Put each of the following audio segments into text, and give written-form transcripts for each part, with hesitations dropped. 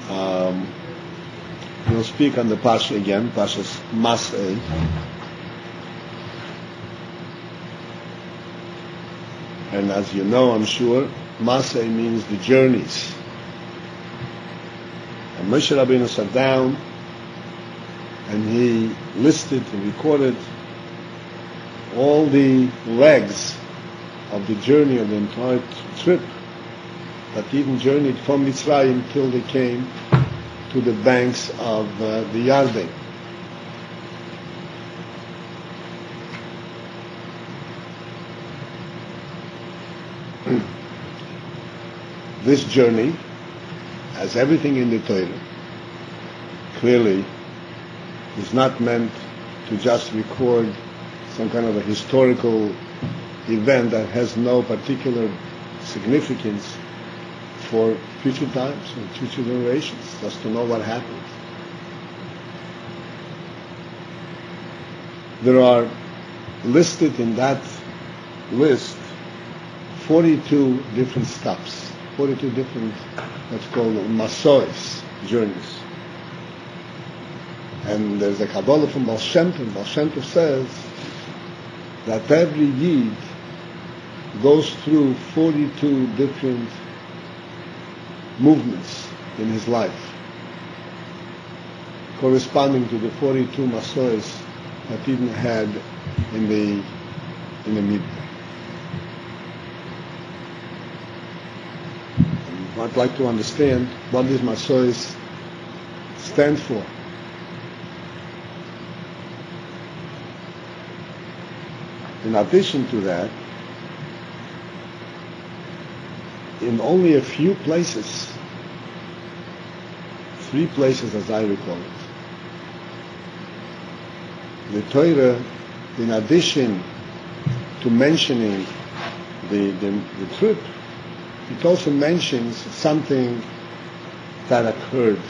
We'll speak on the Pasha again, Pasha's Massey. And as you know, I'm sure, Massey means the journeys. And Moshe Rabbeinu sat down and he listed and recorded all the legs of the journey of the entire trip that even journeyed from Mitzrayim till they came to the banks of the Yarden. This journey, as everything in the Torah, clearly is not meant to just record some kind of a historical event that has no particular significance for future times and future generations, just to know what happened. There are listed in that list 42 different stops, 42 different, what's called Masois, journeys. And there's a Kabbalah from Baal Shem Tov. Baal Shem Tov says that every Yid goes through 42 different movements in his life, corresponding to the 42 Masois that Eden had in the Midbar. I'd like to understand what these Masois stand for. In addition to that, in only a few places, 3 places as I recall it, the Torah, in addition to mentioning the trip, it also mentions something that occurred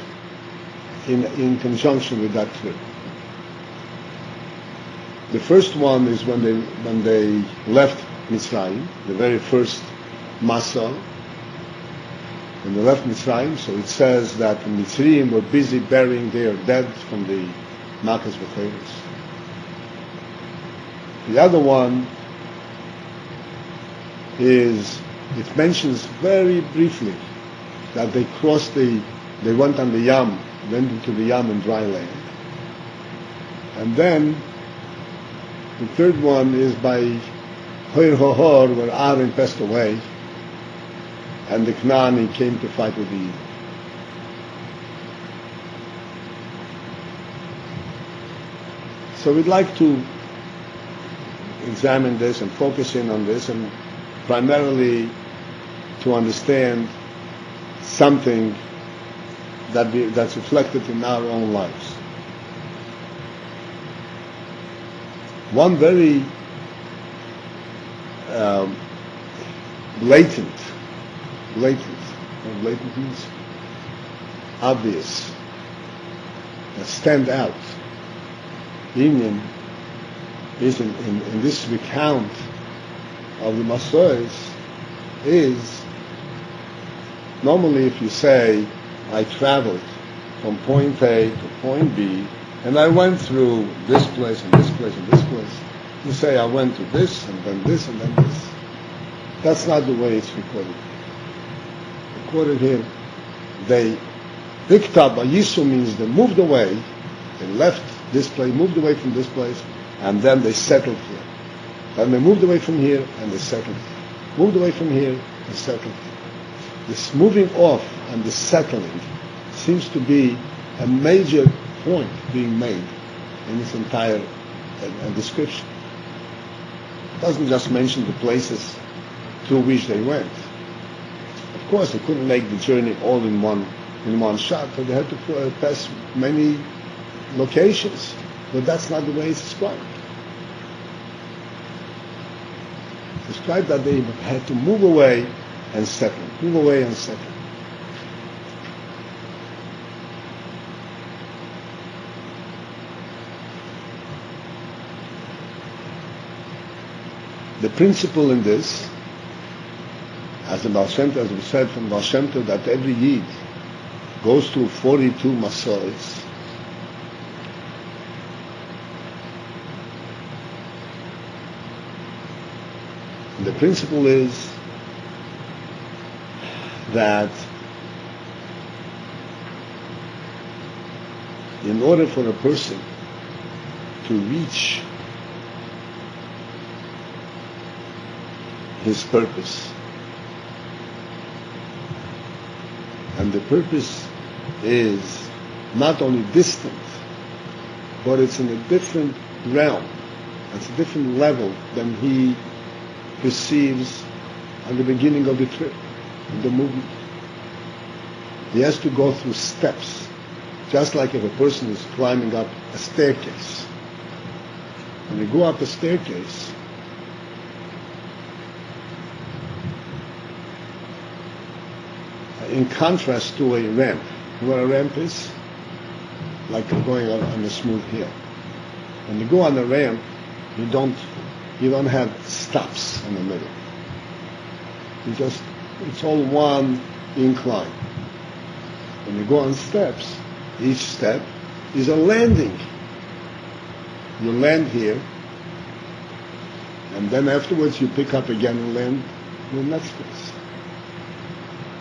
in conjunction with that trip. The first one is when they left Mitzrayim, the very first Massey, when they left Mitzrayim. So it says that the Mitzrayim were busy burying their dead from the Makas B'Cheres. The other one is, it mentions very briefly that they went on the Yam, went into the Yam in dry land. And then the third one is by Hoir Hohor, where Aaron passed away, and the Knaani came to fight with the Yid. So we'd like to examine this and focus in on this, and primarily to understand something that's reflected in our own lives. One very blatant means obvious, that stand out, Indian, is in this recount of the Masois, is normally if you say, I traveled from point A to point B, and I went through this place and this place and this place, you say, I went to this and then this and then this. That's not the way it's recorded. Recorded here, they picked up, Yisu means they moved away, they left this place, moved away from this place, and then they settled here. Then they moved away from here and they settled here. Moved away from here and settled here. This moving off and the settling seems to be a major point being made in this entire description. It doesn't just mention the places through which they went. Of course, they couldn't make the journey all in one shot, but they had to pass many locations. But that's not the way it's described. It's described that they had to move away and settle. Move away and settle. The principle in this, as we said from Baal Shem Tov, that every Yid goes through 42 Masseys. The principle is that in order for a person to reach his purpose, and the purpose is not only distant, but it's in a different realm, it's a different level than he perceives at the beginning of the trip, of the movement. He has to go through steps, just like if a person is climbing up a staircase. When you go up a staircase, in contrast to a ramp, where a ramp is like going on a smooth hill. When you go on a ramp, you don't have stops in the middle. It's all one incline. When you go on steps, each step is a landing. You land here, and then afterwards you pick up again and land in the next place.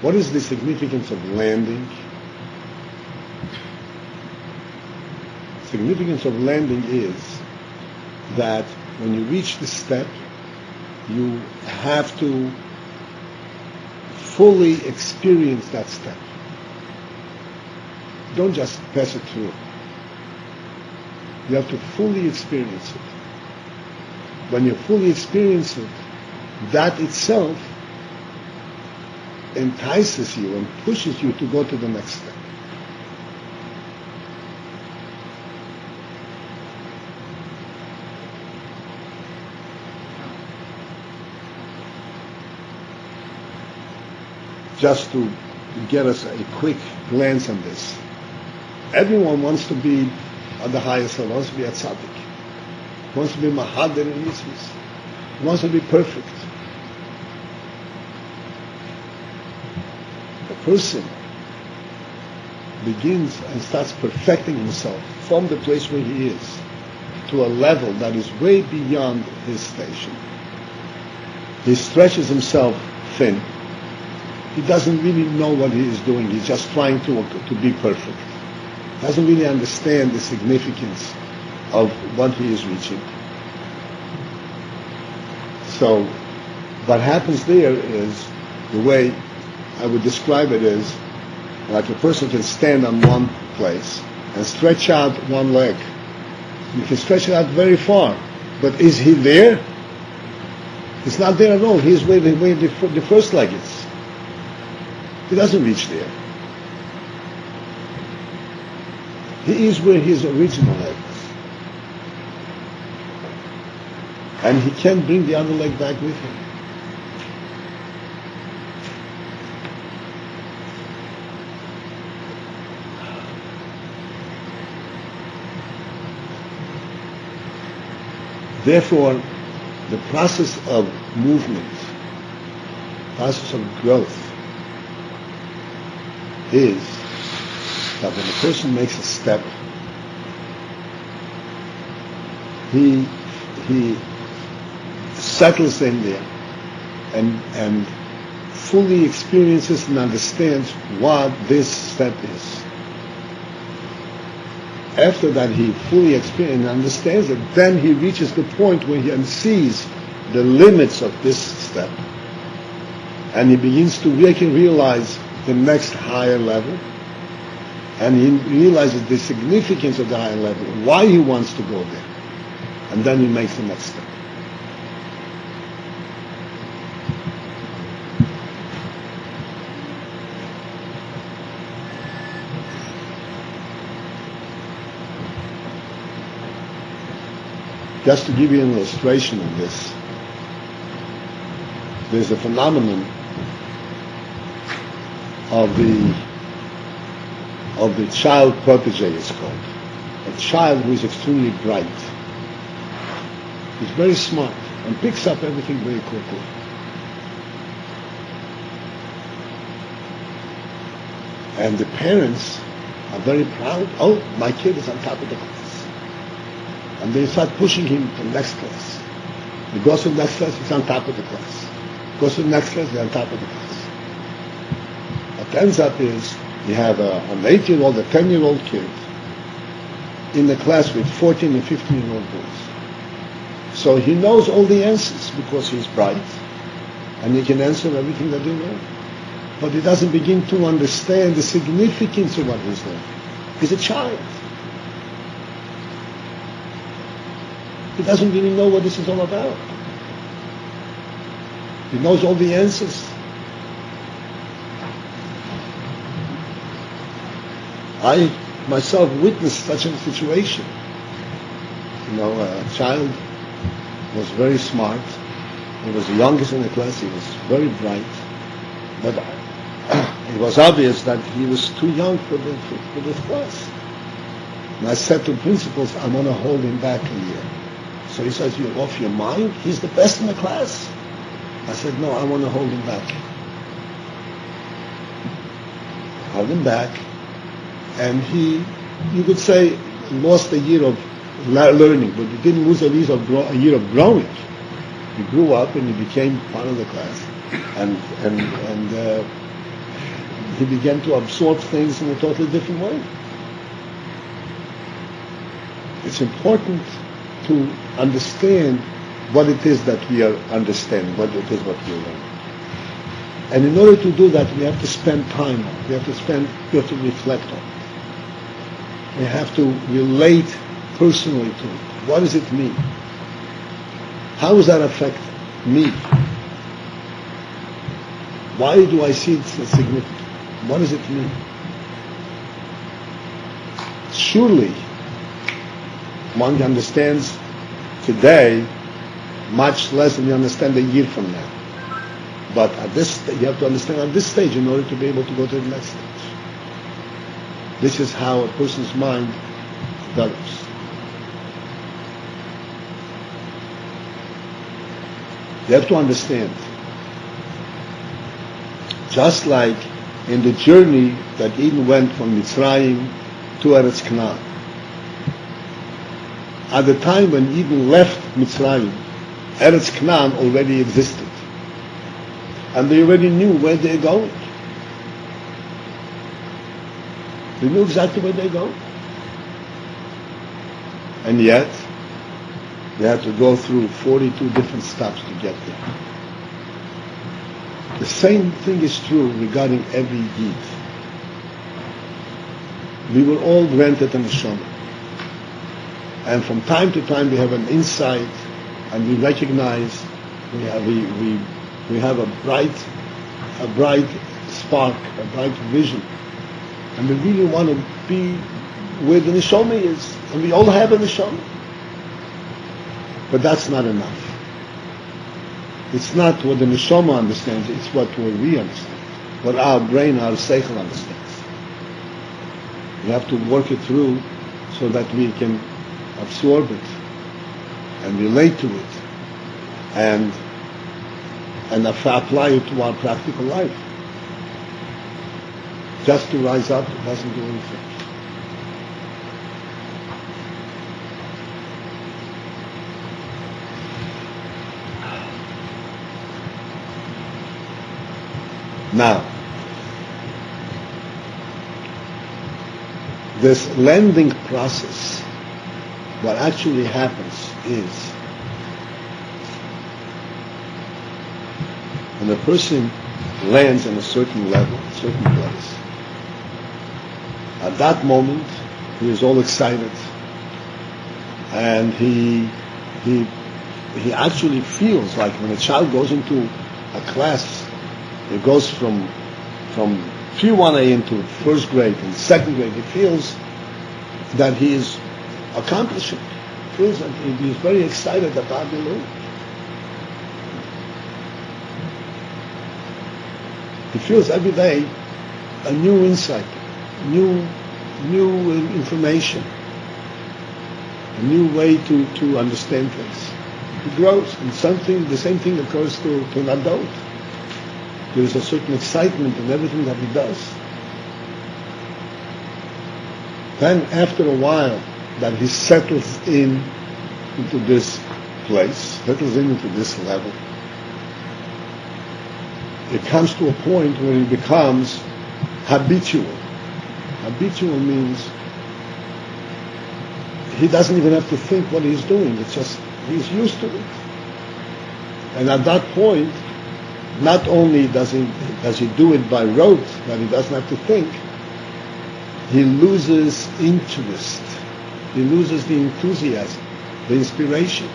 What is the significance of landing? Significance of landing is that when you reach the step, you have to fully experience that step. Don't just pass it through. You have to fully experience it. When you fully experience it, that itself entices you and pushes you to go to the next step. Just to get us a quick glance on this, everyone wants to be at the highest level, wants to be at tzaddik, wants to be mahader in mitzvahs, wants to be perfect. The person begins and starts perfecting himself from the place where he is to a level that is way beyond his station. He stretches himself thin. He doesn't really know what he is doing. He's just trying to be perfect. Doesn't really understand the significance of what he is reaching. So what happens there is, the way I would describe it is, like a person can stand on one place and stretch out one leg. You can stretch it out very far. But is he there? He's not there at all. He's where the first leg is. He doesn't reach there. He is where his original leg is. And he can't bring the other leg back with him. Therefore, the process of movement, process of growth, is that when a person makes a step, he settles in there and fully experiences and understands what this step is. After that, he fully experiences and understands it, then he reaches the point where he sees the limits of this step, and he begins to realize the next higher level, and he realizes the significance of the higher level, why he wants to go there, and then he makes the next step. Just to give you an illustration of this, there's a phenomenon of the child protege, is called. A child who is extremely bright. He's very smart and picks up everything very quickly. And the parents are very proud. Oh, my kid is on top of the class. And they start pushing him to the next class. He goes to the next class, he's on top of the class. Goes to the next class, he's on top of the class. What ends up is you have an 8-year-old, a 10-year-old kid in the class with 14 and 15-year-old boys. So he knows all the answers because he's bright and he can answer everything that they know. But he doesn't begin to understand the significance of what he's learning. He's a child. He doesn't really know what this is all about. He knows all the answers. I myself witnessed such a situation. A child was very smart. He was the youngest in the class. He was very bright. But it was obvious that he was too young for this class. And I said to principals, I want to hold him back a year. So he says, you're off your mind? He's the best in the class. I said, no, I want to hold him back. Hold him back. And he, you could say, lost a year of learning, but he didn't lose a year of growing. He grew up and he became part of the class. And he began to absorb things in a totally different way. It's important to understand what it is that we are understanding, what it is what we are learning. And in order to do that, we have to spend time on it. We have to reflect on it. We have to relate personally to it. What does it mean? How does that affect me? Why do I see it as significant? What does it mean? Surely, one understands today much less than you understand a year from now. But you have to understand at this stage in order to be able to go to the next stage. This is how a person's mind develops. You have to understand. Just like in the journey that Eden went from Mitzrayim to Eretz Canaan. At the time when Eden left Mitzrayim, Eretz Canaan already existed. And they already knew where they're going. They knew exactly where they're going. And yet, they had to go through 42 different steps to get there. The same thing is true regarding every Yid. We were all granted an neshama. And from time to time we have an insight and we recognize we have a bright spark, a bright vision. And we really want to be where the neshama is. And we all have a neshama. But that's not enough. It's not what the neshama understands, it's what we understand. What our brain, our seichel understands. We have to work it through so that we can absorb it and relate to it and apply it to our practical life. Just to rise up doesn't do anything. Now, this lending process, what actually happens is when a person lands in a certain level, a certain place, at that moment he is all excited and he actually feels like when a child goes into a class, it goes from P1A into first grade and second grade, he feels that he is accomplishing. He feels that he is very excited about the learning. He feels every day a new insight, new information, a new way to understand things. He grows, and the same thing occurs to an adult. There is a certain excitement in everything that he does. Then after a while that he settles into this place, settles into this level, it comes to a point where it becomes habitual. Habitual means he doesn't even have to think what he's doing. It's just, he's used to it. And at that point, not only does he do it by rote, that he doesn't have to think, he loses interest. He loses the enthusiasm, the inspiration.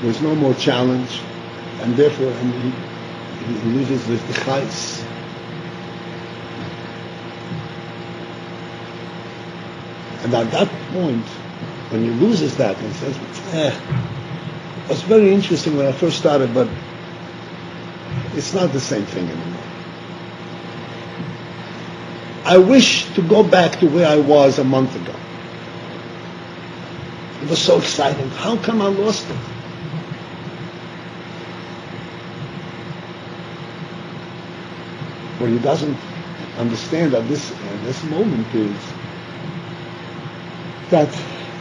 There's no more challenge, and therefore he loses the chayes. And at that point, when he loses that and says, it was very interesting when I first started, but it's not the same thing anymore. I wish to go back to where I was a month ago. It was so exciting. How come I lost it? What he doesn't understand at this moment is that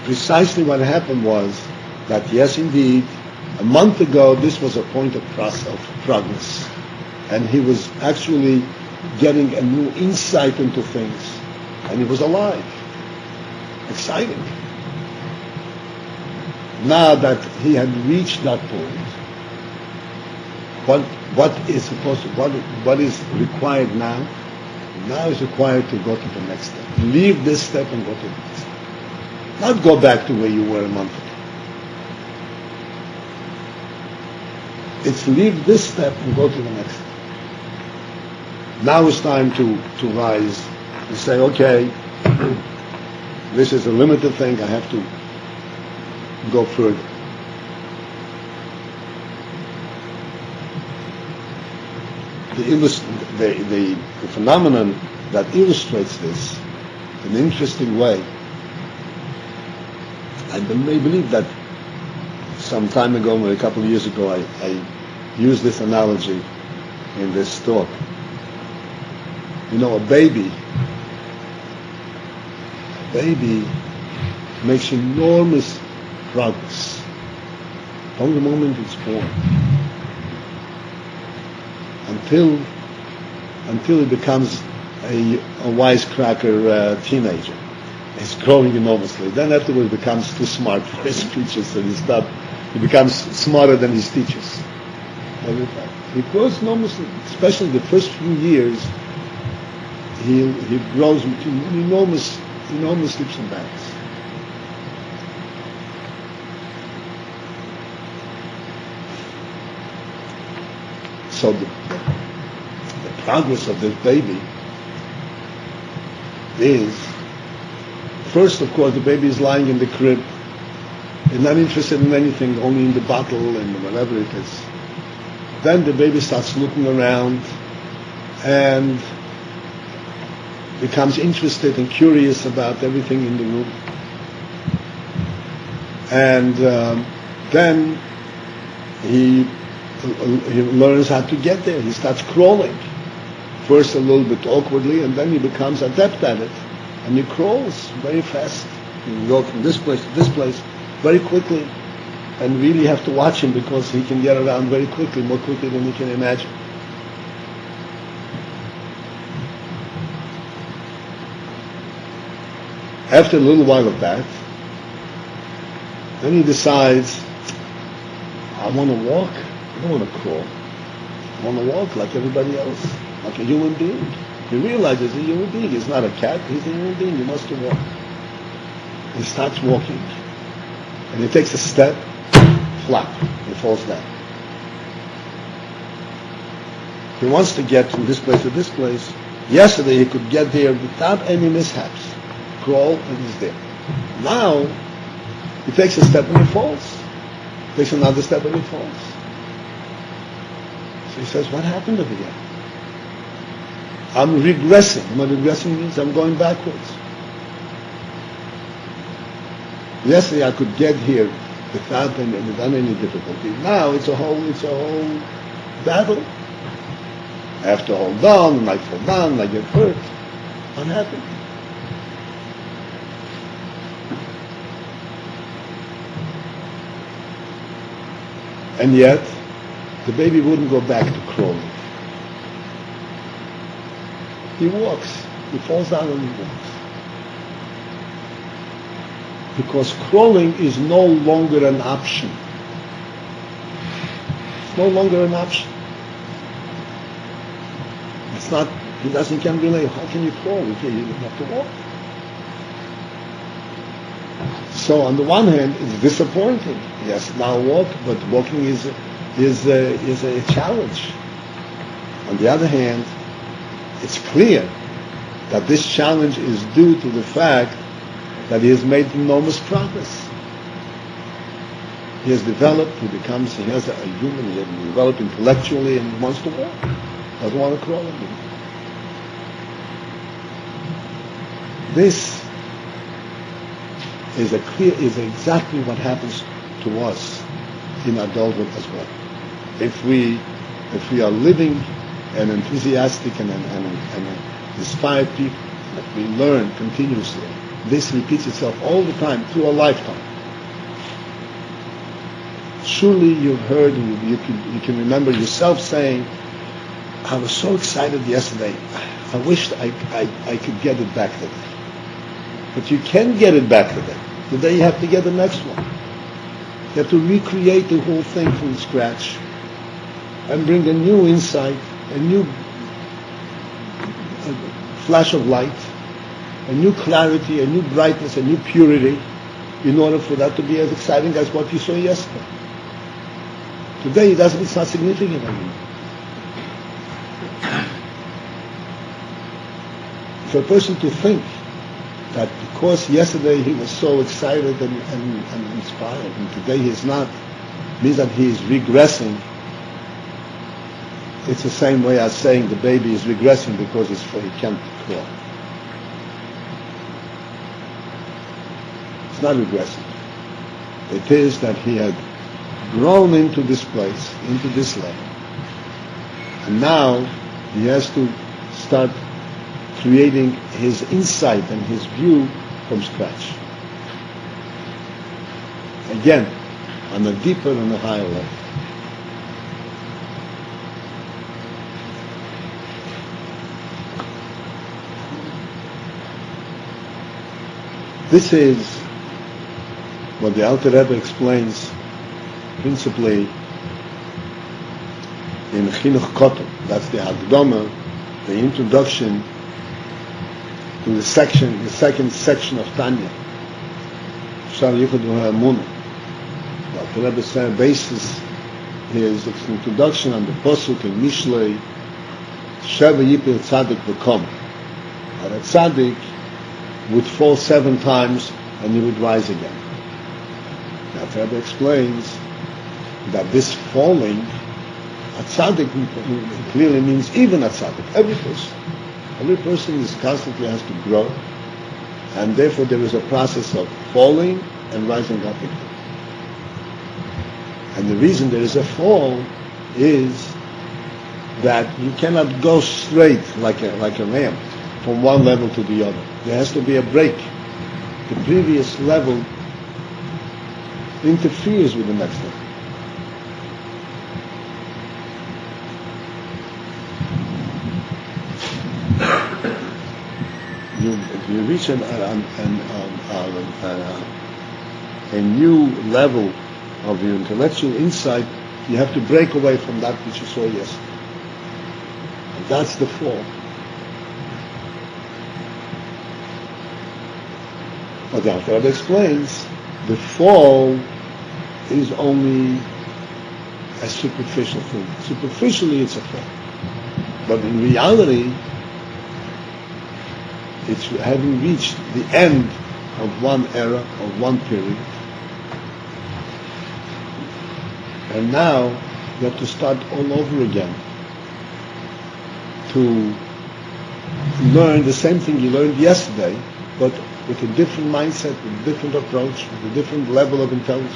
precisely what happened was that, yes, indeed, a month ago this was a point of progress, and he was actually getting a new insight into things, and he was alive, exciting. Now that he had reached that point, what is required now? Now is required to go to the next step. Leave this step and go to the next step. Not go back to where you were a month ago. It's leave this step and go to the next step. Now it's time to rise and say, okay, this is a limited thing, I have to go further. The phenomenon that illustrates this in an interesting way, I may believe that some time ago, a couple of years ago, I used this analogy in this talk. You know, a baby makes enormous progress from the moment it's born until it becomes a wisecracker teenager. It's growing enormously. Then afterwards it becomes too smart for his speeches, and he becomes smarter than his teachers. He grows enormously, especially the first few years. He grows into enormous leaps and bounds. So the progress of this baby is, first, of course, the baby is lying in the crib. He's not interested in anything, only in the bottle and whatever it is. Then the baby starts looking around and becomes interested and curious about everything in the room. And then he learns how to get there. He starts crawling. First a little bit awkwardly, and then he becomes adept at it. And he crawls very fast. He can go from this place to this place very quickly. And really have to watch him because he can get around very quickly, more quickly than you can imagine. After a little while of that, then he decides, I want to walk. I don't want to crawl. I want to walk like everybody else, like a human being. He realizes he's a human being. He's not a cat. He's a human being. He wants to walk. He starts walking. And he takes a step, flap. He falls down. He wants to get from this place to this place. Yesterday he could get there without any mishaps. Crawl and he's there. Now he takes a step and he falls. Takes another step and he falls. So he says, what happened over here? I'm regressing. What regressing means? I'm going backwards. Yesterday I could get here without any difficulty. Now it's a whole battle. I have to hold on, and I fall down, and I get hurt. unhappy. And yet, the baby wouldn't go back to crawling. He walks. He falls down and he walks. Because crawling is no longer an option. It's no longer an option. It's not, he can't relate. How can you crawl? You have to walk. So on the one hand, it's disappointing. Yes, now walk, but walking is a challenge. On the other hand, it's clear that this challenge is due to the fact that he has made enormous progress. He has developed, he has a human, he has developed intellectually and wants to walk. Doesn't want to crawl anymore. This is exactly what happens to us in adulthood as well. If we are living and enthusiastic and inspired people, that we learn continuously, this repeats itself all the time through a lifetime. Surely you've heard, you can remember yourself saying, I was so excited yesterday, I wished I could get it back today. But you can get it back today. Today you have to get the next one. You have to recreate the whole thing from scratch and bring a new insight, a new flash of light, a new clarity, a new brightness, a new purity, in order for that to be as exciting as what you saw yesterday. Today it's not significant anymore. For a person to think that because yesterday he was so excited and inspired, and today he is not, means that he is regressing. It's the same way as saying the baby is regressing because he can't crawl. It's not regressing. It is that he had grown into this place, into this level. And now he has to start creating his insight and his view from scratch. Again, on a deeper and a higher level. This is what the Alter Rebbe explains principally in Chinuch Kotel. That's the Hakdama, the introduction to the second section of Tanya. Shar Yichud V'Ha'amunah. The Alter Rebbe bases his introduction on the Pasuk in Mishlei, Sheva Yipil Tzadik V'Kom. That a Tzadik would fall 7 times and he would rise again. Now, the Rebbe explains that this falling, a tzaddik clearly means even a tzaddik, every person. Every person constantly has to grow, and therefore there is a process of falling and rising up again. And the reason there is a fall is that you cannot go straight like a ramp from one level to the other. There has to be a break. The previous level interferes with the next level. You reach a new level of your intellectual insight, you have to break away from that which you saw yesterday. And that's the fall. But the Alter Rebbe explains, the fall is only a superficial thing. Superficially it's a fall. But in reality, it's having reached the end of one era, of one period. And now you have to start all over again to learn the same thing you learned yesterday, but with a different mindset, with a different approach, with a different level of intelligence.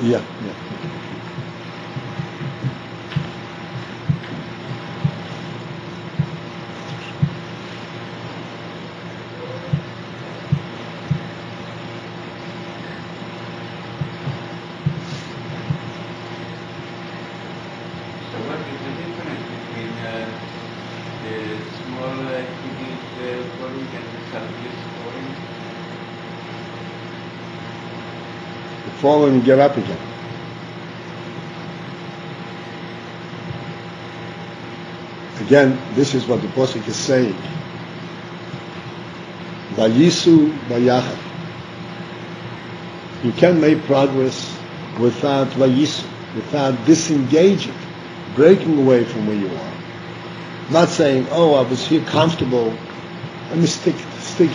Yeah. So what is the difference between the small kidney falling and the surface falling? You fall and you get up again. Again, this is what the Pasuk is saying. Vayisu vayachar. You can make progress without vayisu, without disengaging, breaking away from where you are. Not saying, oh, I was here comfortable, let me stick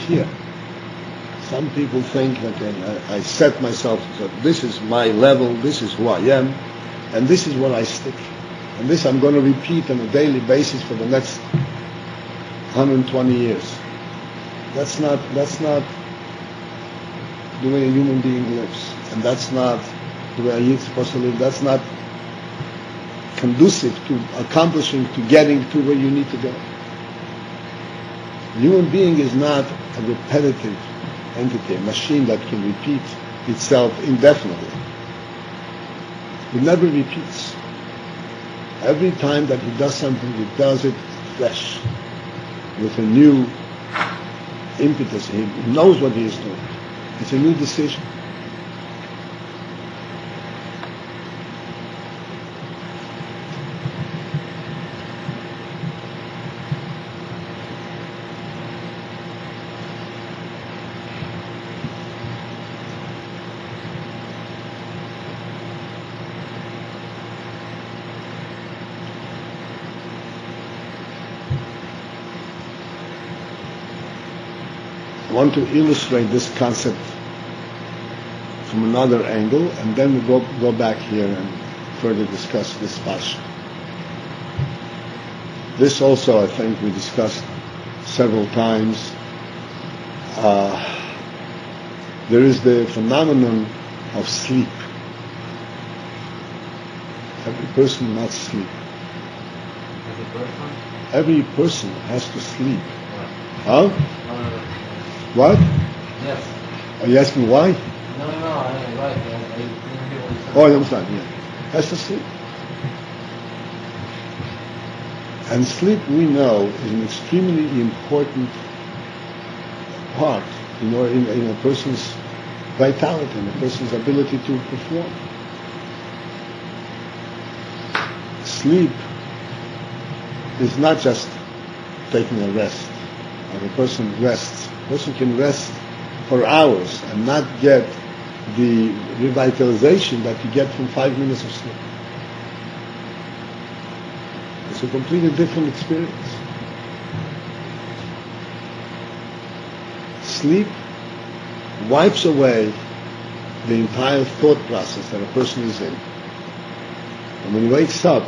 here. Some people think that I set myself, so this is my level, this is who I am, and this is what I stick. And this I'm going to repeat on a daily basis for the next 120 years. That's not the way a human being lives. And that's not the way you're supposed to live. That's not conducive to accomplishing, to getting to where you need to go. A human being is not a repetitive entity, a machine that can repeat itself indefinitely. It never repeats. Every time that he does something, he does it fresh, with a new impetus. He knows what he is doing. It's a new decision. I want to illustrate this concept from another angle, and then we'll go back here and further discuss this parsha. This also, I think, we discussed several times. There is the phenomenon of sleep. Every person must sleep. Every person has to sleep. Huh? What? Yes. Are you asking why? No, I right. I didn't hear what you said. Oh, I understand, yeah. Has to sleep. And sleep, we know, is an extremely important part in a person's vitality, in a person's ability to perform. Sleep is not just taking a rest. When a person rests, a person can rest for hours and not get the revitalization that you get from 5 minutes of sleep. It's a completely different experience. Sleep wipes away the entire thought process that a person is in. And when he wakes up,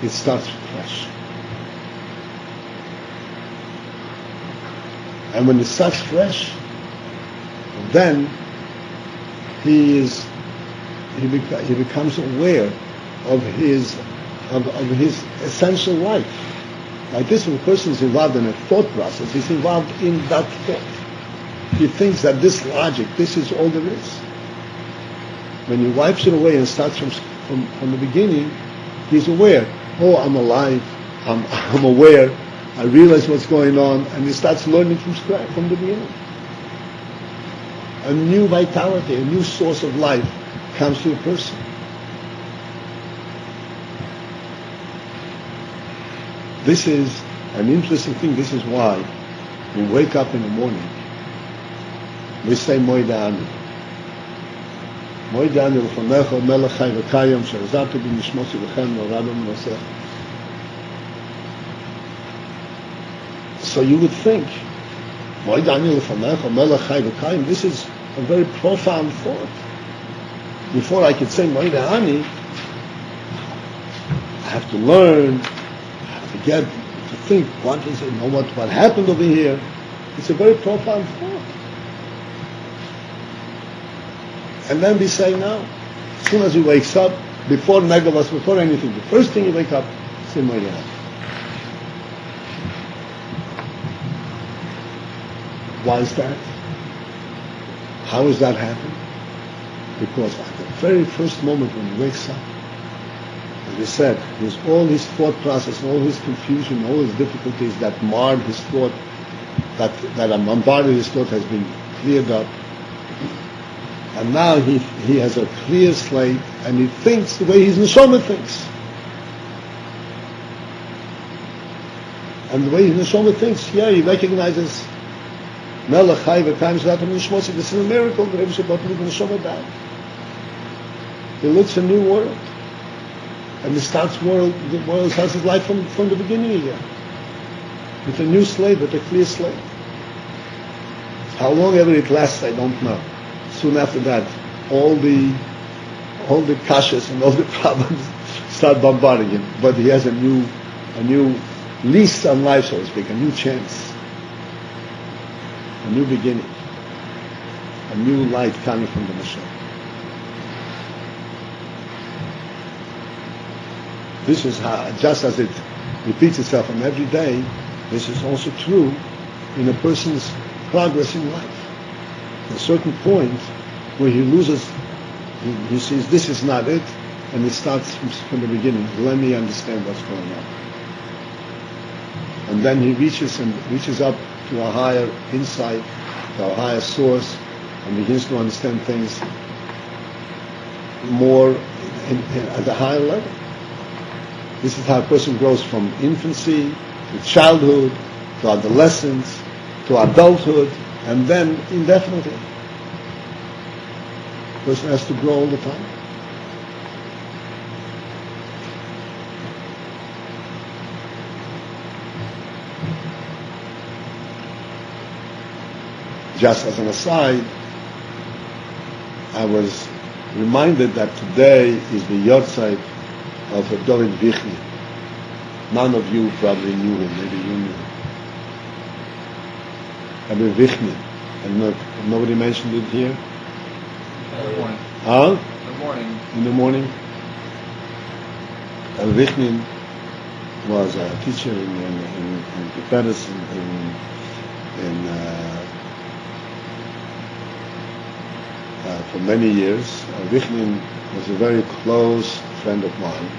it starts fresh. And when it starts fresh, then he becomes aware of his essential life. Like this, when a person is involved in a thought process, he's involved in that thought. He thinks that this logic, this is all there is. When he wipes it away and starts from the beginning, he's aware. Oh, I'm alive. I'm aware. I realize what's going on, and he starts learning from scratch, from the beginning. A new vitality, a new source of life comes to a person. This is an interesting thing. This is why we wake up in the morning. We say Moida'anu. Moida'anu l'fanecha melech chai v'kayim she'azatu b'nishmosi v'chem noradu m'nosech. So you would think, Moida'anu l'fanecha melech chai v'kayim, this is a very profound thought. Before I could say Moida'ani, I have to learn, I have to get to think, what is it, know what happened over here. It's a very profound thought. And then we say, no, As soon as he wakes up, before Megavas, before anything, the first thing you wake up, say Maria. Why is that? How does that happen? Because at the very first moment when he wakes up, as we said, there's all his thought process, all his confusion, all his difficulties that marred his thought, that bombarded his thought has been cleared up. And now he has a clear slate and he thinks the way his neshama thinks. And the way his neshama thinks, he recognizes Melech Chai v'Kayim Zlatam Nishmosi. This is a miracle that Rebbe Shabbat moved the neshama down. He looks a new world. And he starts the world starts his life from the beginning again. With a new slate, with a clear slate. How long ever it lasts, I don't know. Soon after that, all the kashas and all the problems start bombarding him. But he has a new lease on life, so to speak, a new chance, a new beginning, a new light coming from the Mashiach. This is how, just as it repeats itself on every day, this is also true in a person's progress in life. At a certain point where he loses, he sees this is not it, and he starts from the beginning. Let me understand what's going on. And then he reaches up to a higher insight, to a higher source, and begins to understand things more at a higher level. This is how a person grows from infancy to childhood, to adolescence, to adulthood, and then indefinitely. A person has to grow all the time. Just as an aside, I was reminded that today is the Yortzeit of David Vichni. None of you probably knew him, maybe you knew him. Rabbi Vichni. And nobody mentioned it here? In the morning. Huh? In the morning. In the morning? Rabbi Vichni was a teacher in Tiferes for many years. Vichni was a very close friend of mine.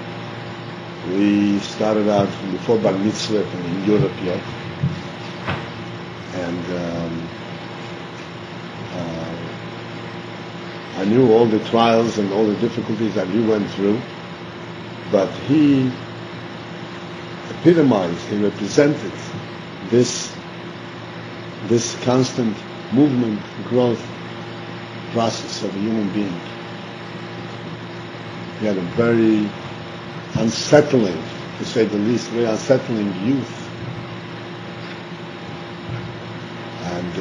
We started out from before Bar Mitzvah in Europe yet. And I knew all the trials and all the difficulties that he went through, but he epitomized, he represented this constant movement, growth process of a human being. He had a very unsettling, to say the least, very unsettling youth. And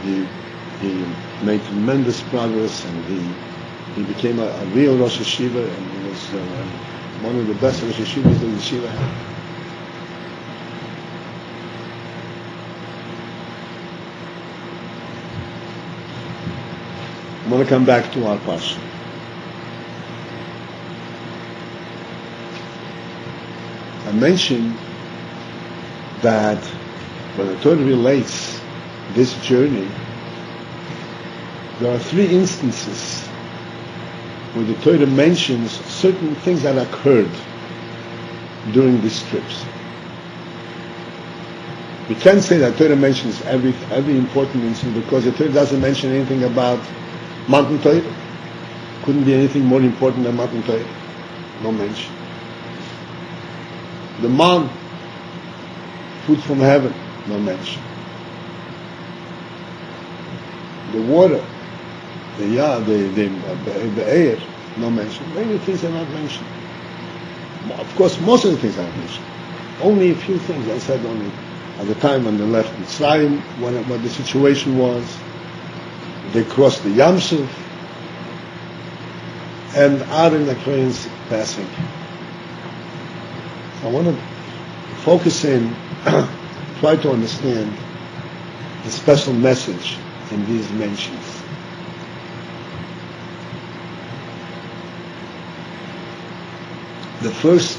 he made tremendous progress, and he became a real Rosh Hashiva, and he was one of the best Rosh Hashivas that the Yeshiva had. I'm going to come back to our parsha. I mentioned that when the Torah relates this journey, there are three instances where the Torah mentions certain things that occurred during these trips. We can't say that Torah mentions every important incident, because the Torah doesn't mention anything about Mountain Torah. Couldn't be anything more important than Mountain Torah. No mention. The man, food from heaven, no mention. The water, the air, no mention. Many things are not mentioned. Of course, most of the things are not mentioned. Only a few things. I said only at the time when they left Mitzrayim, what the situation was. They crossed the Yam Suf, and Aaron Akroin's passing. I want to focus in, try to understand the special message in these mentions. The first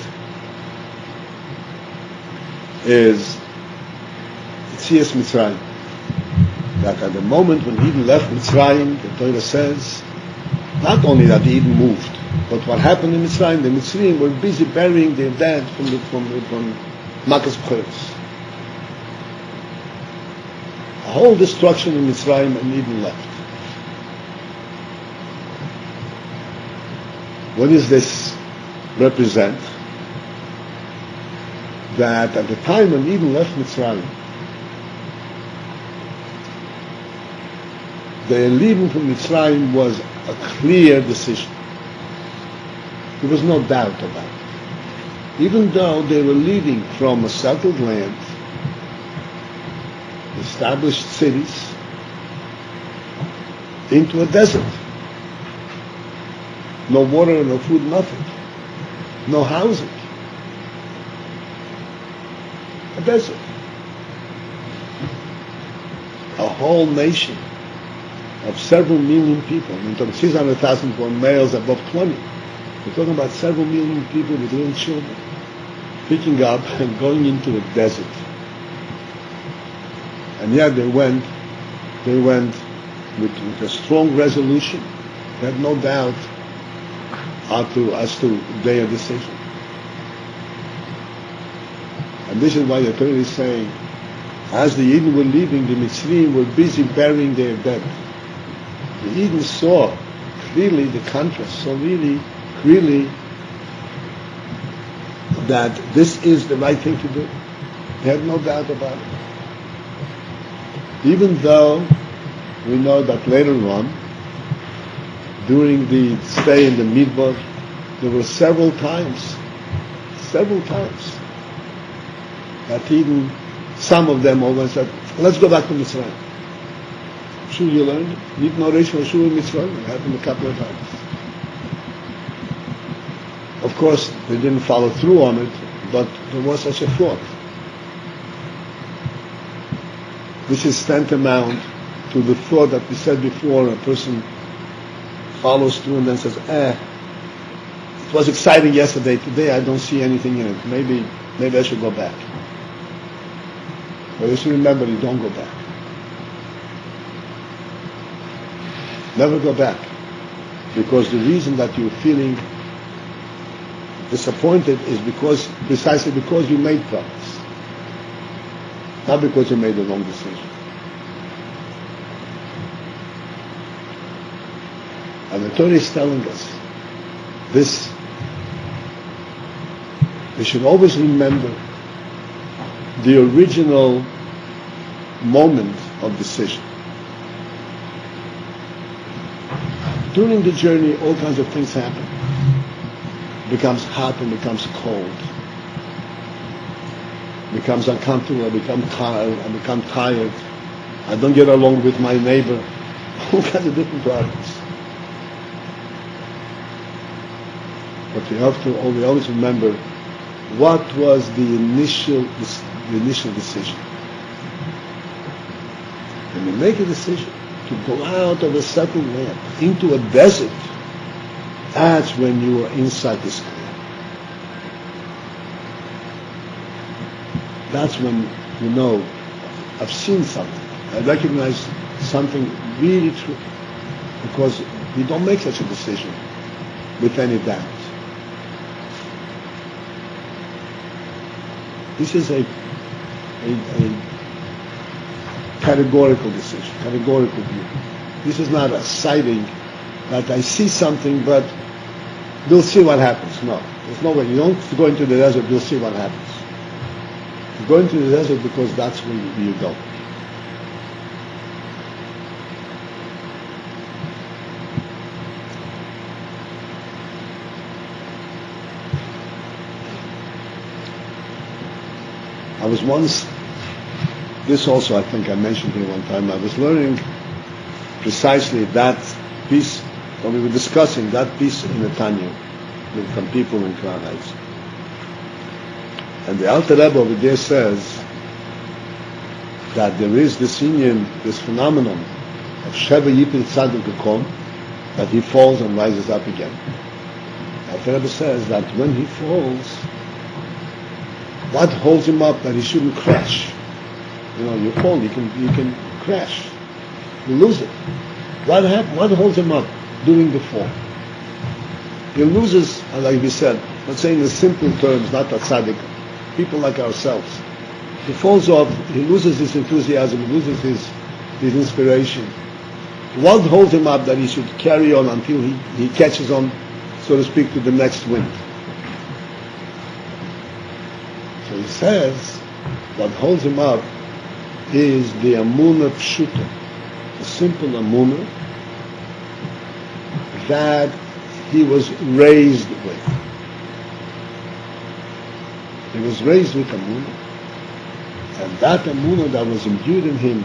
is Yetzias Mitzrayim. That at the moment when Eden left Mitzrayim, the Torah says, not only that Eden moved, but what happened in Mitzrayim, the Mitzrayim were busy burying their dead from Makas B'choros. A whole destruction in Mitzrayim, and Eden left. What does this represent? That at the time when Eden left Mitzrayim, their leaving from Mitzrayim was a clear decision. There was no doubt about it. Even though they were leaving from a settled land, established cities, into a desert. No water, no food, nothing. No housing. A desert. A whole nation of several million people. I mean, 600,000 were males above 20. We're talking about several million people with little children picking up and going into a desert. And yet they went with a strong resolution. They had no doubt as to their decision. And this is why the Torah is saying, as the Eden were leaving, the Mitzrayim were busy burying their dead. The Eden saw clearly the contrast, saw really that this is the right thing to do. They had no doubt about it. Even though we know that later on, during the stay in the Midbar, there were several times that Eden, some of them always said, let's go back to Mitzrayim. Sure, you learned it. Need no ratio of Shul Mitzvah. It happened a couple of times. Of course, they didn't follow through on it, but there was such a thought. This is tantamount to the thought that we said before, a person follows through and then says, it was exciting yesterday, today I don't see anything in it. Maybe I should go back. But you should remember, you don't go back. Never go back. Because the reason that you're feeling disappointed is precisely because you made progress. Not because you made the wrong decision. And the Torah is telling us this. We should always remember the original moment of decision. During the journey, all kinds of things happen. It becomes hot and becomes cold. It becomes uncomfortable, I become tired. I don't get along with my neighbor. All kinds of different problems. But we always remember what was the initial decision. When you make a decision to go out of a settled land into a desert, that's when you are inside the sky. That's when you know, I've seen something. I recognize something really true. Because you don't make such a decision with any doubt. This is a categorical decision, categorical view. This is not a sighting that I see something, but we'll see what happens. No, there's no way. You don't go into the desert, you'll see what happens. You go into the desert because that's where you go. I was once, this also I think I mentioned here one time, I was learning precisely that piece, when we were discussing that piece in the Tanya with some people in Crown Heights. And the Alter Rebbe over there says that there is this union, this phenomenon of Sheva Yipil Tzaddik Gekom, that he falls and rises up again. Alter Rebbe says that when he falls, what holds him up that he shouldn't crash? You fall, you can crash. You lose it. What holds him up during the fall? He loses, like we said, let's say in the simple terms, not a tzaddik, people like ourselves. He falls off, he loses his enthusiasm, he loses his inspiration. What holds him up that he should carry on until he catches on, so to speak, to the next wind? So he says, what holds him up is the Amunah Pshuta, the simple Amunah that he was raised with. He was raised with Amunah, and that Amunah that was imbued in him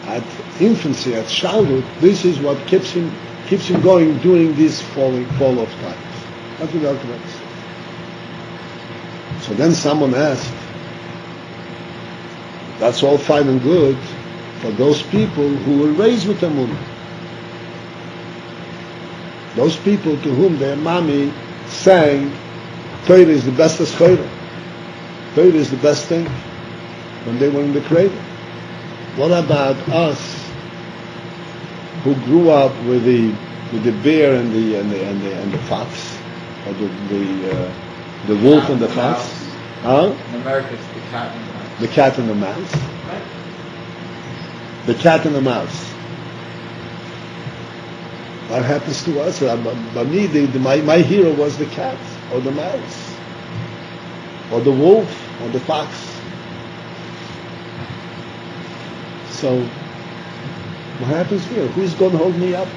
at infancy, at childhood, this is what keeps him going during these fall off times. That's what Alter Rebbe said. So then someone asked, that's all fine and good for those people who were raised with Amunah. Those people to whom their mommy sang, Torah is the best as Torah. Torah is the best thing when they were in the cradle. What about us who grew up with the bear and the fox, or the wolf and the fox? Huh? In America, it's the cat and the mouse. The cat and the mouse. Right. The cat and the mouse. What happens to us? By me, my hero was the cat, or the mouse, or the wolf, or the fox. So, what happens here? Who's going to hold me up?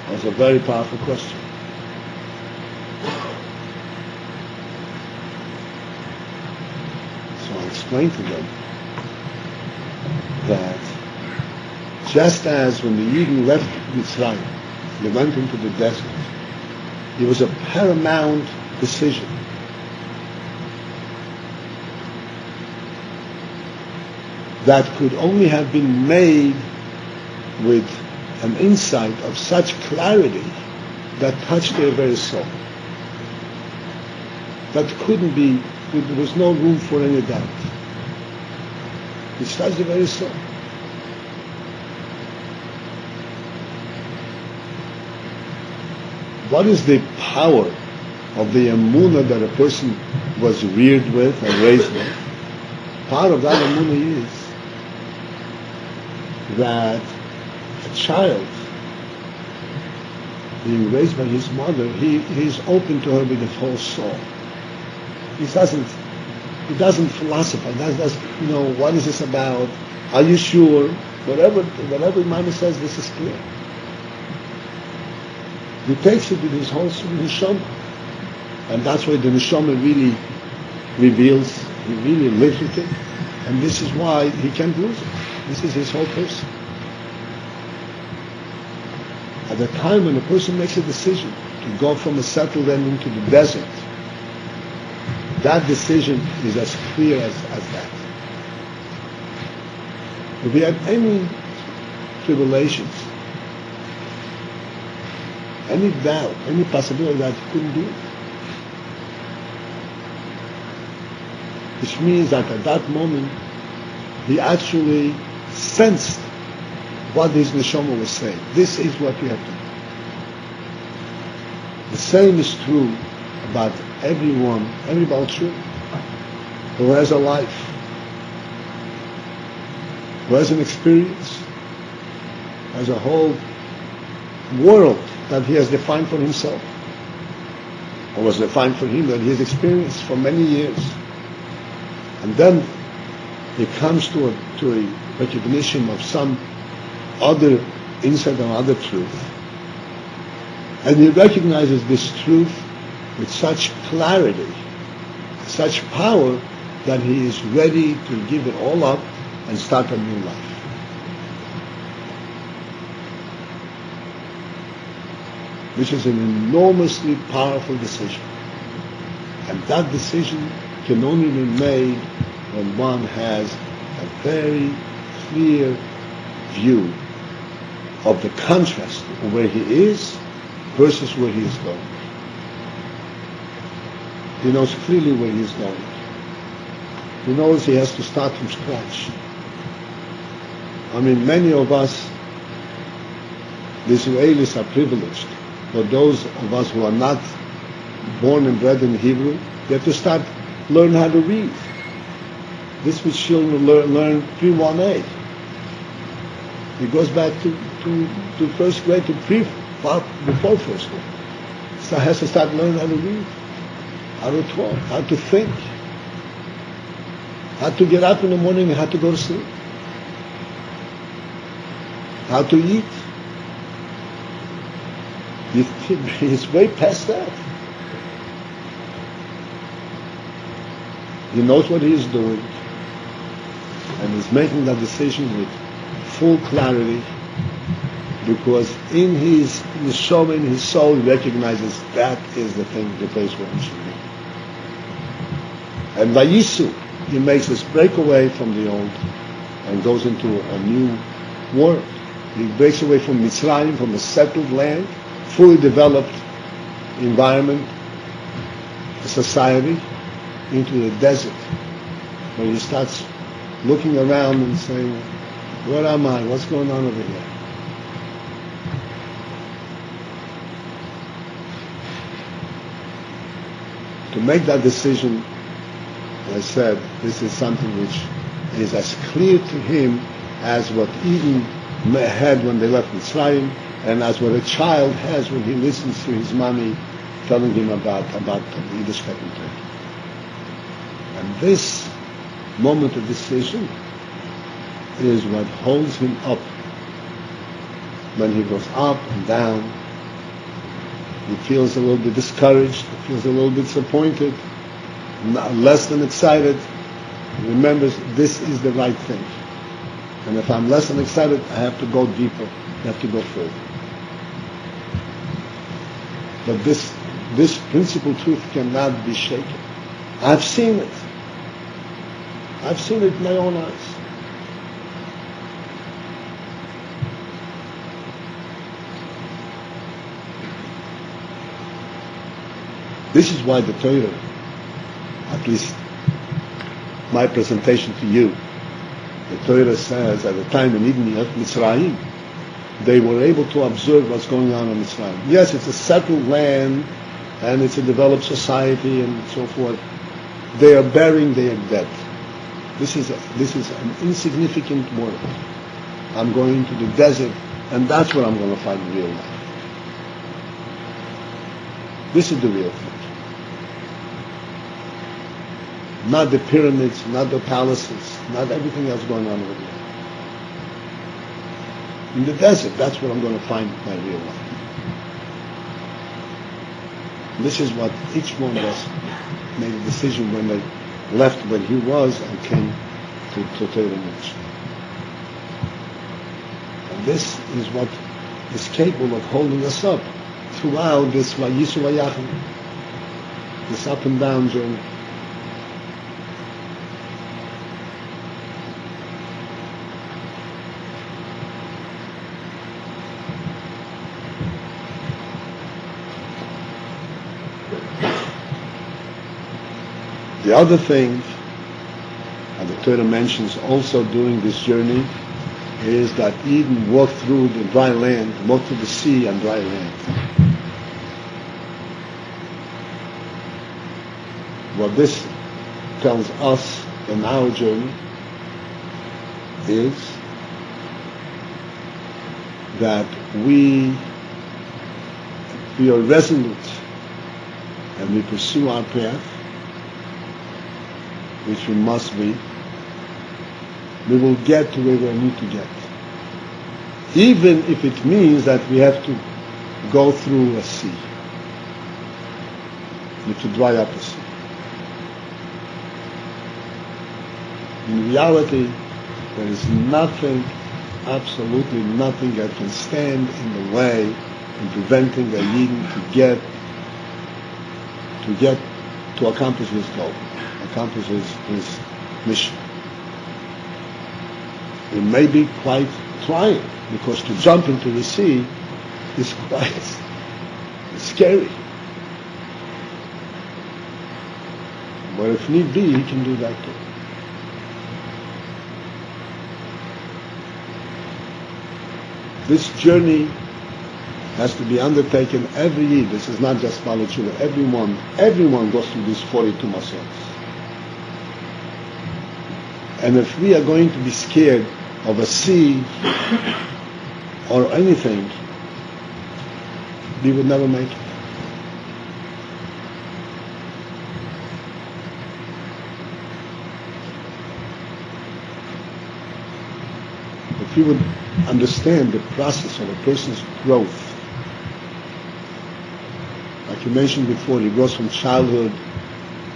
That's a very powerful question. So I explained to them that just as when the Yidden left Mitzrayim, they went into the desert, it was a paramount decision. That could only have been made with an insight of such clarity that touched their very soul. That couldn't be, there was no room for any doubt. It touched the very soul. What is the power of the emunah that a person was reared with and raised with? Part of that emunah is that a child being raised by his mother, he is open to her with his whole soul. He doesn't philosophize. What is this about? Are you sure? Whatever Mama says, this is clear. He takes it with his whole neshama, and that's why the neshama really reveals. He really lives with it, and this is why he can't lose it. This is his whole person. At the time when a person makes a decision to go from a settled end into the desert, that decision is as clear as that. If we had any tribulations, any doubt, any possibility that he couldn't do it, which means that at that moment he actually sensed what his neshama was saying. This is what we have to do. The same is true about every Balchur who has a life, who has an experience, has a whole world that he has defined for himself, or was defined for him, that he has experienced for many years. And then he comes to a recognition of some other insight or other truth. And he recognizes this truth with such clarity, such power, that he is ready to give it all up and start a new life. Which is an enormously powerful decision. And that decision can only be made when one has a very clear view of the contrast of where he is versus where he is going. He knows clearly where he is going. He knows he has to start from scratch. I mean, many of us, the Israelis, are privileged. But those of us who are not born and bred in Hebrew, they have to start learn how to read. This which children learn pre-1A. It goes back to first grade, before first grade. So has to start learning how to read, how to talk, how to think, how to get up in the morning and how to go to sleep, how to eat. He's way past that. He knows what he is doing, and he's making that decision with full clarity, because in his neshama, in his soul, he recognizes that is the thing, the place where he should be. And Vayisu, he makes this breakaway from the old and goes into a new world. He breaks away from Mitzrayim, from a settled land, fully developed environment, a society, into the desert, where he starts looking around and saying, where am I? What's going on over here? To make that decision, as I said, this is something which is as clear to him as what Eden had when they left Mitzrayim, and as what a child has when he listens to his mommy telling him about the Yiddishkeit in Turkey. And this moment of decision is what holds him up when he goes up and down. He feels a little bit discouraged, he feels a little bit disappointed, less than excited. He remembers this is the right thing. And if I'm less than excited, I have to go deeper, I have to go further. But this principal truth cannot be shaken. I've seen it. I've seen it in my own eyes. This is why the Torah, at least my presentation to you, the Torah says at the time in Eden, Mitzrayim, they were able to observe what's going on in Mitzrayim. Yes, it's a settled land, and it's a developed society, and so forth. They are burying their dead. This is an insignificant world. I'm going to the desert, and that's what I'm going to find in real life. This is the real thing. Not the pyramids, not the palaces, not everything else going on over there. In the desert, that's what I'm going to find in my real life. This is what each one of us made a decision when they left where he was and came to Torah Mitzvah. And this is what is capable of holding us up throughout this Vayisu Vayachim, this up and down journey. The other thing, and the Torah mentions also during this journey, is that Eden walked through the dry land, walked through the sea and dry land. What this tells us in our journey is that we are resolute and we pursue our path, which we must be, we will get to where we need to get. Even if it means that we have to go through a sea. We have to dry up a sea. In reality, there is nothing, absolutely nothing that can stand in the way in preventing a Yidden to accomplish his goal, accomplish his mission. It may be quite trying, because to jump into the sea is It's scary. But if need be, he can do that too. This journey has to be undertaken every year. This is not just Paltiel. Everyone goes through these 42 muscles. And if we are going to be scared of a sea or anything, we would never make it. If you would understand the process of a person's growth, like you mentioned before, he goes from childhood,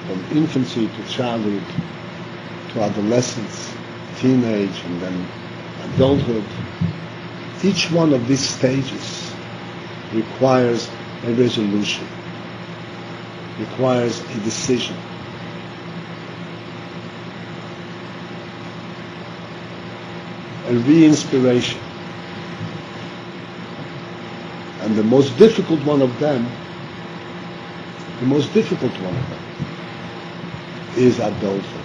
from infancy to childhood, to adolescence, teenage, and then adulthood. Each one of these stages requires a resolution, requires a decision. A re-inspiration. And the most difficult one of them is adulthood.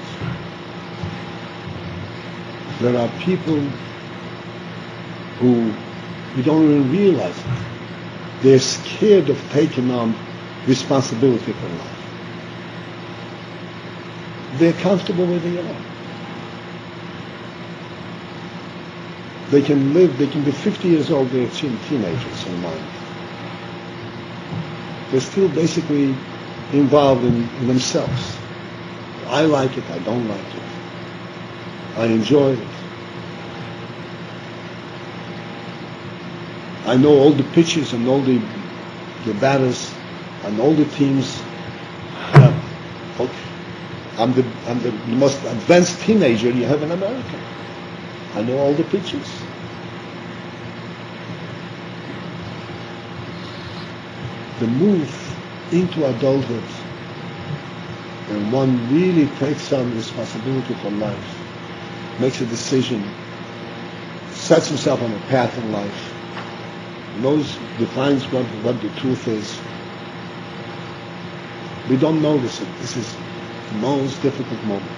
There are people who we don't even realize it. They're scared of taking on responsibility for life. They're comfortable where they are. They can be 50 years old, they're teenagers in mind. They're still basically involved in themselves. I like it, I don't like it. I enjoy it. I know all the pitches and all the batters and all the teams. I'm the most advanced teenager you have in America. I know all the pitches. The move into adulthood, when one really takes on responsibility for life, makes a decision, sets himself on a path in life, defines what the truth is. We don't notice it. This is the most difficult moment.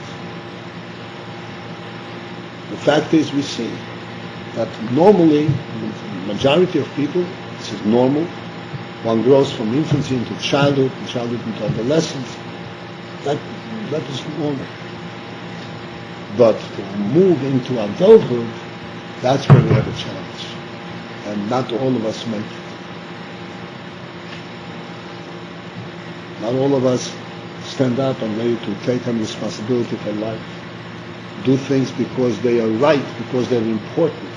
The fact is, we see that normally, the majority of people, this is normal. One grows from infancy into childhood, from childhood into adolescence. That is normal. But to move into adulthood, that's where we have a challenge. And not all of us make it. Not all of us stand up and ready to take on responsibility for life. Do things because they are right, because they're important,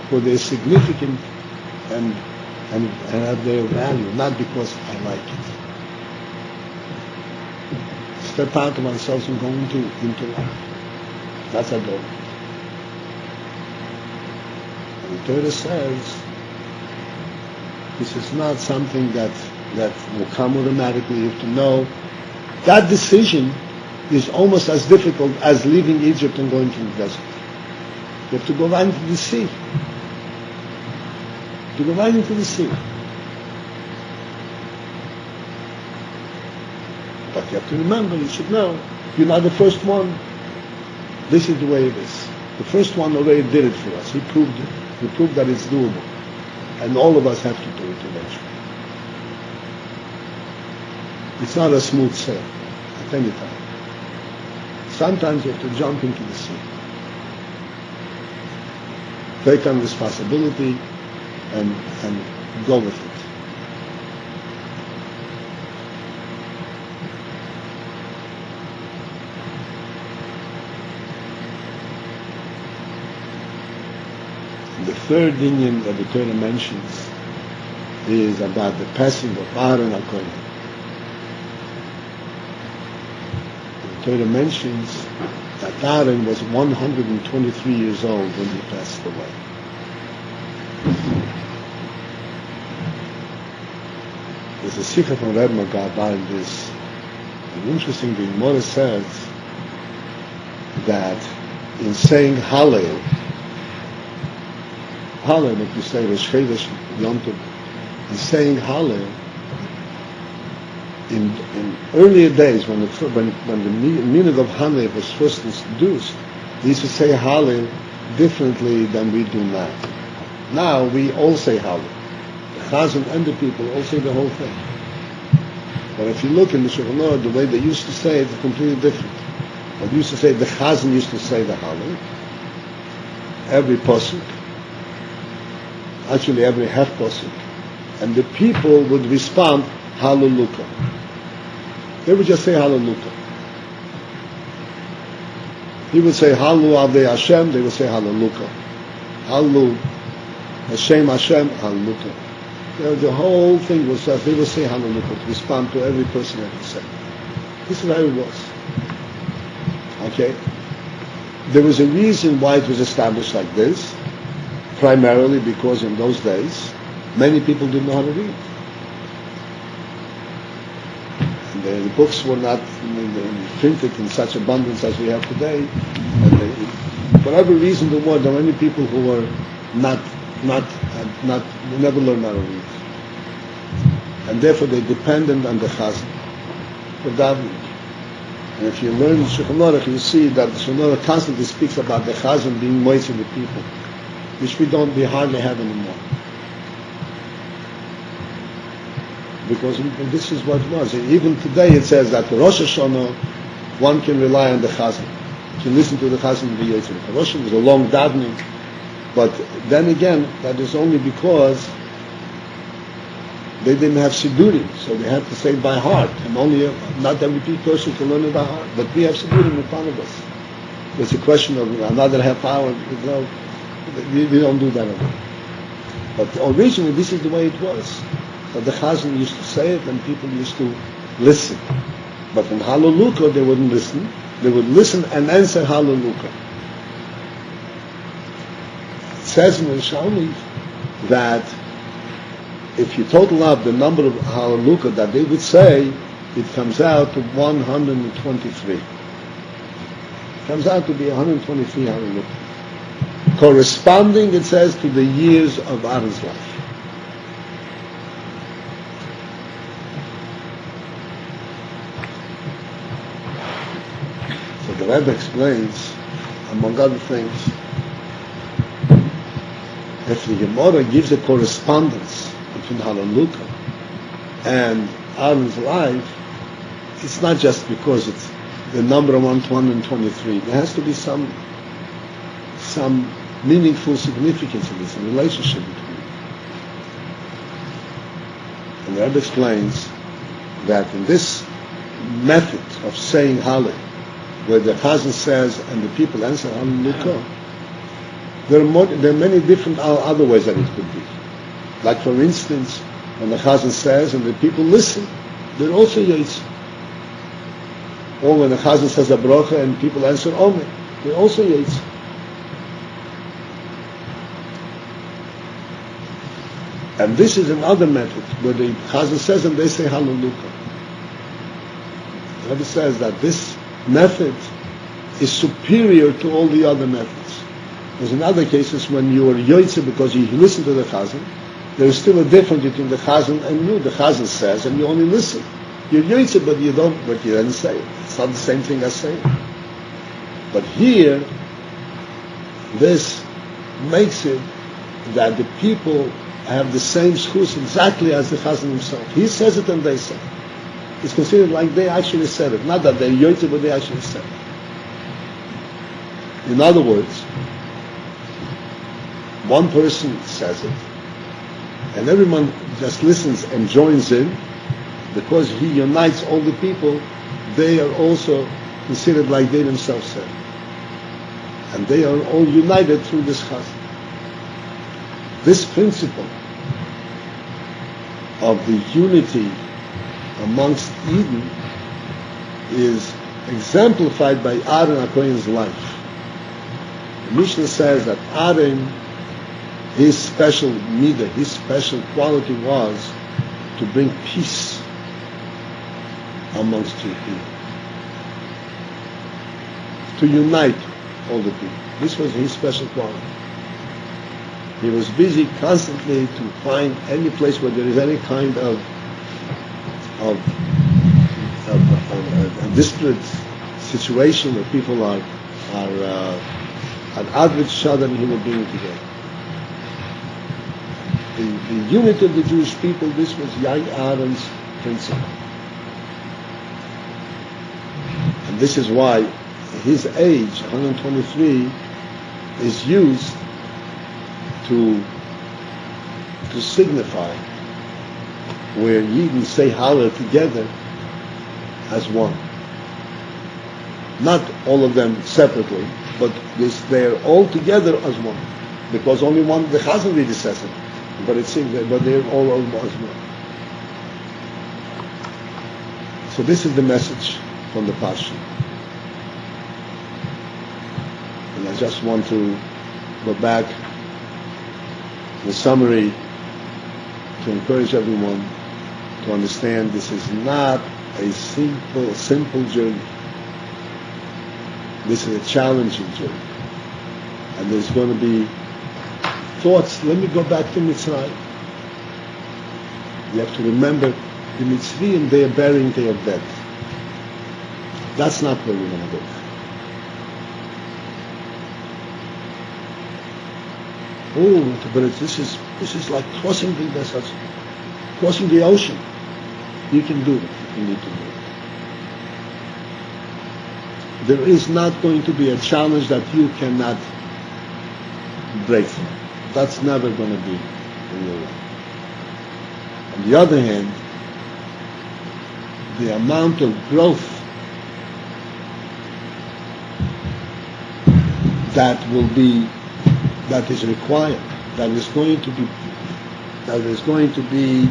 because they're significant and have their value, not because I like it. Step out of ourselves and go into life. That's our goal. And the Torah says this is not something that will come automatically. You have to know that decision is almost as difficult as leaving Egypt and going to the desert. You have to go right into the sea. To go right into the sea. But you have to remember, you should know, you're not the first one. This is the way it is. The first one already did it for us. He proved it. He proved that it's doable. And all of us have to do it eventually. It's not a smooth sail at any time. Sometimes you have to jump into the sea. Take on responsibility and go with it. The third inyan that the Torah mentions is about the passing of Aaron HaKohen. The Torah mentions that Aaron was 123 years old when he passed away. There's a sikha from Rabbi Abba in this. And interestingly, Gemara says that in saying Hallel, like you say, Rosh Chodesh Yom Tov, in saying Hallel, earlier days, when the meaning of Hallel was first introduced, they used to say Hallel differently than we do now. Now we all say Hallel. The Chazan and the people all say the whole thing. But if you look in the Shulchan Aruch, the way they used to say it is completely different. What used to say, the Chazan used to say the Hallel, every pasuk, actually every half pasuk, and the people would respond Hallelujah. They would just say Hallelujah. He would say Hallu Avdei Hashem, they would say Hallelujah. Hallu Hashem Hashem, Hallelujah. The whole thing was that they would say Hallelujah to respond to every person that he said. This is how it was. Okay? There was a reason why it was established like this, primarily because in those days, many people didn't know how to read. And the books were not printed in such abundance as we have today. And for whatever reason there were many people who were never learned how to read. And therefore they depended on the Chazan for davening. And if you learn the Shulchan Aruch, you see that the Shulchan Aruch constantly speaks about the Chazan being moist in the people, which we hardly have anymore. Because this is what it was. Even today it says that the Rosh Hashanah, one can rely on the Chazan. You can listen to the Chazan and be Yitzhak. The Rosh Hashanah is a long davening, but then again, that is only because they didn't have Sidurim, so they had to say it by heart, and only not every person can learn it by heart. But we have Sidurim in front of us. It's a question of another half hour. We don't do that anymore. But originally, this is the way it was. So the Chazan used to say it, and people used to listen. But in Hallelujah, they wouldn't listen. They would listen and answer Hallelujah. It says in the Shalmi that if you total up the number of Hallelujah that they would say, it comes out to 123. It comes out to be 123 Hallelujah. Corresponding, it says, to the years of Aaron's life. So the Rebbe explains, among other things, if the Gemara gives a correspondence between Hallelujah and Aaron's life, it's not just because it's the number 123. There has to be some meaningful significance in this, a relationship between them. And the Rebbe explains that in this method of saying Hallel, where the Chazan says and the people answer Hallelujah, there are many different other ways that it could be. Like for instance, when the Chazan says and the people listen, they're also Yitzhak. Or when the Chazan says a bracha and people answer Omer, they're also Yitzhak. And this is another method where the Chazan says and they say Hallelujah. The Rebbe says that this method is superior to all the other methods. Because in other cases, when you are Yoitze because you listen to the Chazan, there is still a difference between the Chazan and you. The Chazan says and you only listen. You're Yoitze but you didn't say it. It's not the same thing as saying. But here, this makes it that the people have the same schus exactly as the Chazan himself. He says it and they say it. It's considered like they actually said it. Not that they're Yoitze, but they actually said it. In other words, one person says it, and everyone just listens and joins in, because he unites all the people, they are also considered like they themselves said. And they are all united through this Chazan. This principle of the unity amongst Eden is exemplified by Aaron HaKohen's life. The Mishnah says that Aaron, his special midah, his special quality was to bring peace amongst two people, to unite all the people. This was his special quality. He was busy constantly to find any place where there is any kind of a disparate situation where people are at odds with each other and he will bring it together. The unity of the Jewish people, this was young Aaron's principle. And this is why his age, 123, is used to signify where Yidden say Hallel together as one. Not all of them separately, but they're all together as one. Because only one, the Chazal really says it. But it seems that, but they're all as one. So this is the message from the Pasha. And I just want to go back in summary to encourage everyone to understand this is not a simple journey. This is a challenging journey. And there's going to be thoughts. Let me go back to Mitzrayim. You have to remember the Mitzrayim, they are burying their dead. That's not where we're going to go. Oh, but this is like crossing the ocean. You can do it if you need to do it. There is not going to be a challenge that you cannot break through. That's never going to be in your life. On the other hand, the amount of growth that is required, that is going to be,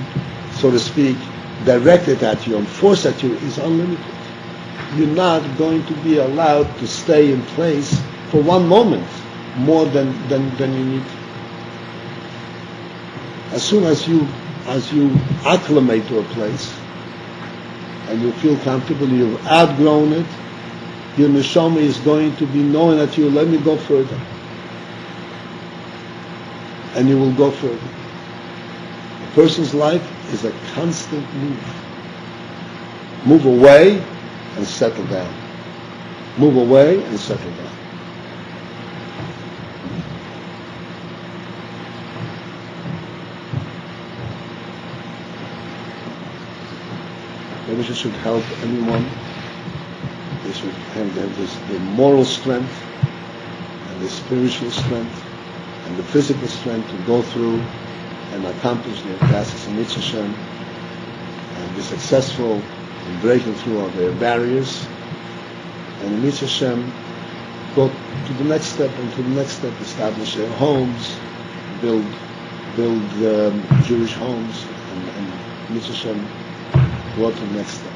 so to speak, directed at you and forced at you is unlimited. You're not going to be allowed to stay in place for one moment more than you need. As soon as you acclimate to a place and you feel comfortable, you've outgrown it, your neshama is going to be knowing at you, let me go further. And you will go further. A person's life is a constant move. Move away and settle down. Move away and settle down. Maybe this should help anyone. They should have the moral strength and the spiritual strength and the physical strength to go through and accomplish their tasks in Mitzvah Hashem and be successful in breaking through all their barriers, and in Mitzvah Hashem go to the next step and to the next step, establish their homes, build Jewish homes, and Mitzvah Hashem go to the next step.